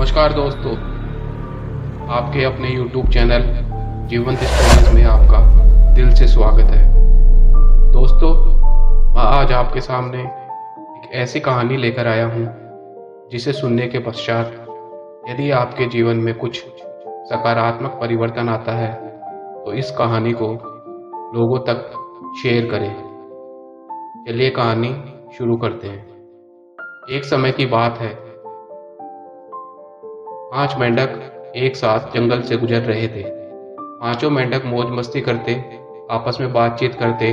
नमस्कार दोस्तों, आपके अपने YouTube चैनल जीवंत स्टोरीज में आपका दिल से स्वागत है। दोस्तों, मैं आज आपके सामने एक ऐसी कहानी लेकर आया हूँ जिसे सुनने के पश्चात यदि आपके जीवन में कुछ सकारात्मक परिवर्तन आता है तो इस कहानी को लोगों तक शेयर करें। चलिए कहानी शुरू करते हैं। एक समय की बात है, 5 मेंढक एक साथ जंगल से गुजर रहे थे। पांचों मेंढक मौज मस्ती करते, आपस में बातचीत करते,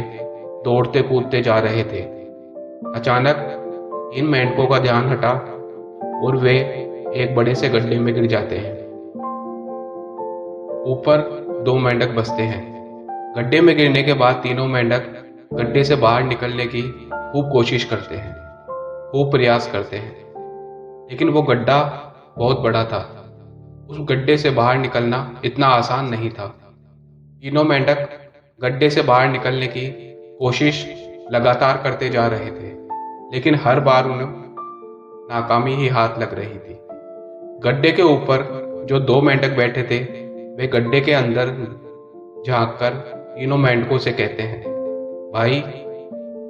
दौड़ते कूदते जा रहे थे। अचानक इन मेंढकों का ध्यान हटा और वे एक बड़े से गड्ढे में गिर जाते हैं। ऊपर 2 मेंढक बचते हैं। गड्ढे में गिरने के बाद तीनों मेंढक गड्ढे से बाहर निकलने की खूब कोशिश करते हैं, खूब प्रयास करते हैं, लेकिन वो गड्ढा बहुत बड़ा था। उस गड्ढे से बाहर निकलना इतना आसान नहीं था। तीनों मेंढक गड्ढे से बाहर निकलने की कोशिश लगातार करते जा रहे थे, लेकिन हर बार उन्हें नाकामी ही हाथ लग रही थी। गड्ढे के ऊपर जो 2 मेंढक बैठे थे, वे गड्ढे के अंदर झांककर तीनों मेंढकों से कहते हैं, भाई,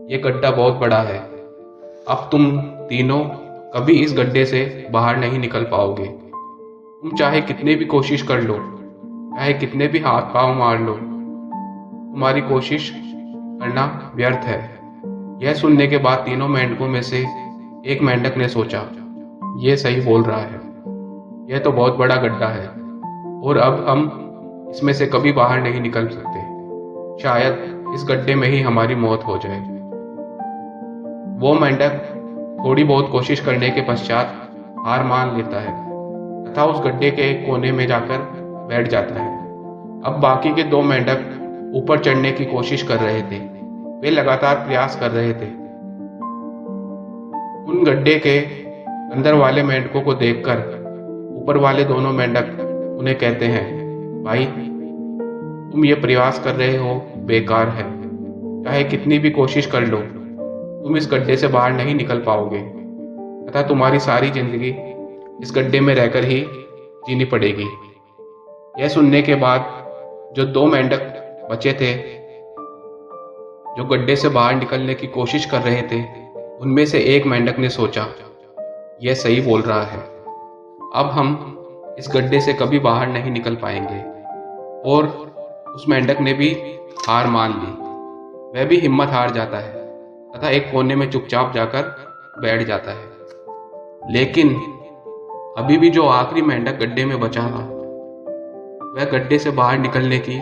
ये गड्ढा बहुत बड़ा है। अब तुम तीनों कभी इस गड्ढे से बाहर नहीं निकल पाओगे। तुम चाहे कितने भी कोशिश कर लो, चाहे कितने भी हाथ पांव मार लो, तुम्हारी कोशिश करना व्यर्थ है। यह सुनने के बाद तीनों मेंढकों में से एक मेंढक ने सोचा, ये सही बोल रहा है। यह तो बहुत बड़ा गड्ढा है और अब हम इसमें से कभी बाहर नहीं निकल सकते। शायद इस गड्ढे में ही हमारी मौत हो जाए। वो मेंढक थोड़ी बहुत कोशिश करने के पश्चात हार मान लेता है तथा उस गड्ढे के एक कोने में जाकर बैठ जाता है। अब बाकी के 2 मेंढक ऊपर चढ़ने की कोशिश कर रहे थे। वे लगातार प्रयास कर रहे थे। उन गड्ढे के अंदर वाले मेंढकों को देखकर ऊपर वाले दोनों मेंढक उन्हें कहते हैं, भाई, तुम ये प्रयास कर रहे हो बेकार है। चाहे कितनी भी कोशिश कर लो, तुम इस गड्ढे से बाहर नहीं निकल पाओगे तथा तुम्हारी सारी जिंदगी इस गड्ढे में रहकर ही जीनी पड़ेगी। यह सुनने के बाद जो 2 मेंढक बचे थे, जो गड्ढे से बाहर निकलने की कोशिश कर रहे थे, उनमें से एक मेंढक ने सोचा, यह सही बोल रहा है। अब हम इस गड्ढे से कभी बाहर नहीं निकल पाएंगे। और उस मेंढक ने भी हार मान ली। वह भी हिम्मत हार जाता है तथा एक कोने में चुपचाप जाकर बैठ जाता है। लेकिन अभी भी जो आखिरी मेंढक गड्ढे में बचा था, वह गड्ढे से बाहर निकलने की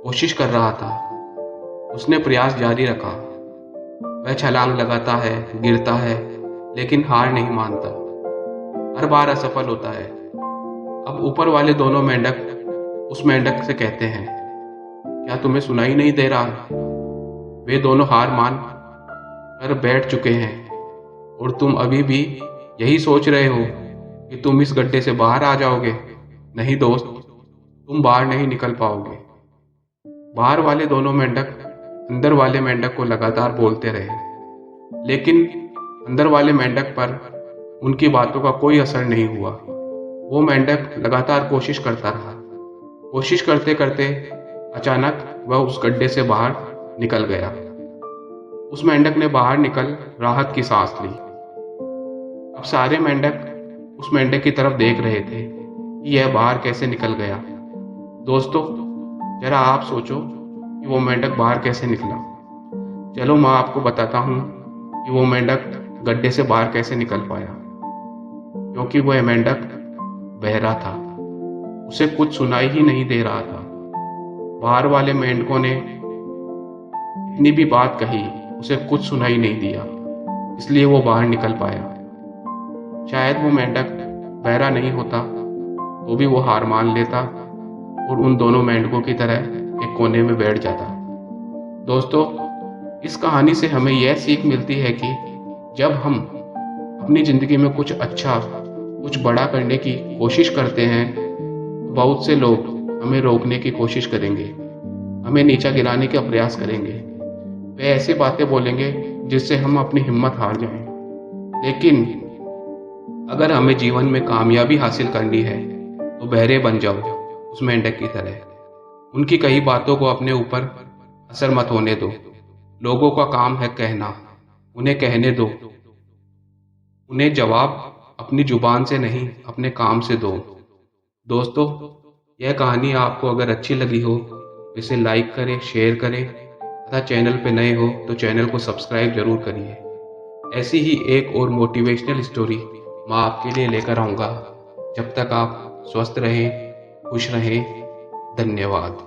कोशिश कर रहा था। उसने प्रयास जारी रखा। वह छलांग लगाता है, गिरता है, लेकिन हार नहीं मानता। हर बार असफल होता है। अब ऊपर वाले दोनों मेंढक उस मेंढक से कहते हैं, क्या तुम्हें सुनाई नहीं दे रहा? वे दोनों हार मान कर बैठ चुके हैं और तुम अभी भी यही सोच रहे हो कि तुम इस गड्ढे से बाहर आ जाओगे। नहीं दोस्त, तुम बाहर नहीं निकल पाओगे। बाहर वाले दोनों मेंढक अंदर वाले मेंढक को लगातार बोलते रहे, लेकिन अंदर वाले मेंढक पर उनकी बातों का कोई असर नहीं हुआ। वो मेंढक लगातार कोशिश करता रहा। कोशिश करते करते अचानक वह उस गड्ढे से बाहर निकल गया। उस मेंढक ने बाहर निकल राहत की सांस ली। अब सारे मेंढक उस मेंढक की तरफ देख रहे थे कि यह बाहर कैसे निकल गया। दोस्तों, जरा आप सोचो कि वो मेंढक बाहर कैसे निकला। चलो मैं आपको बताता हूँ कि वो मेंढक गड्ढे से बाहर कैसे निकल पाया। क्योंकि वह मेंढक बहरा था, उसे कुछ सुनाई ही नहीं दे रहा था। बाहर वाले मेंढकों ने इतनी भी बात कही, उसे कुछ सुनाई नहीं दिया, इसलिए वो बाहर निकल पाया। शायद वो मेंढक बहरा नहीं होता तो भी वो हार मान लेता और उन दोनों मेंढकों की तरह एक कोने में बैठ जाता। दोस्तों, इस कहानी से हमें यह सीख मिलती है कि जब हम अपनी ज़िंदगी में कुछ अच्छा, कुछ बड़ा करने की कोशिश करते हैं, तो बहुत से लोग हमें रोकने की कोशिश करेंगे, हमें नीचा गिराने का प्रयास करेंगे। वे ऐसी बातें बोलेंगे जिससे हम अपनी हिम्मत हार जाएं। लेकिन अगर हमें जीवन में कामयाबी हासिल करनी है तो बहरे बन जाओ उस मेंढक की तरह। उनकी कई बातों को अपने ऊपर असर मत होने दो। लोगों का काम है कहना, उन्हें कहने दो। उन्हें जवाब अपनी जुबान से नहीं, अपने काम से दो। दोस्तों, यह कहानी आपको अगर अच्छी लगी हो तो इसे लाइक करें, शेयर करें तथा चैनल पे नए हो तो चैनल को सब्सक्राइब जरूर करिए। ऐसी ही एक और मोटिवेशनल स्टोरी मैं आपके लिए लेकर आऊँगा। जब तक आप स्वस्थ रहें, खुश रहें। धन्यवाद।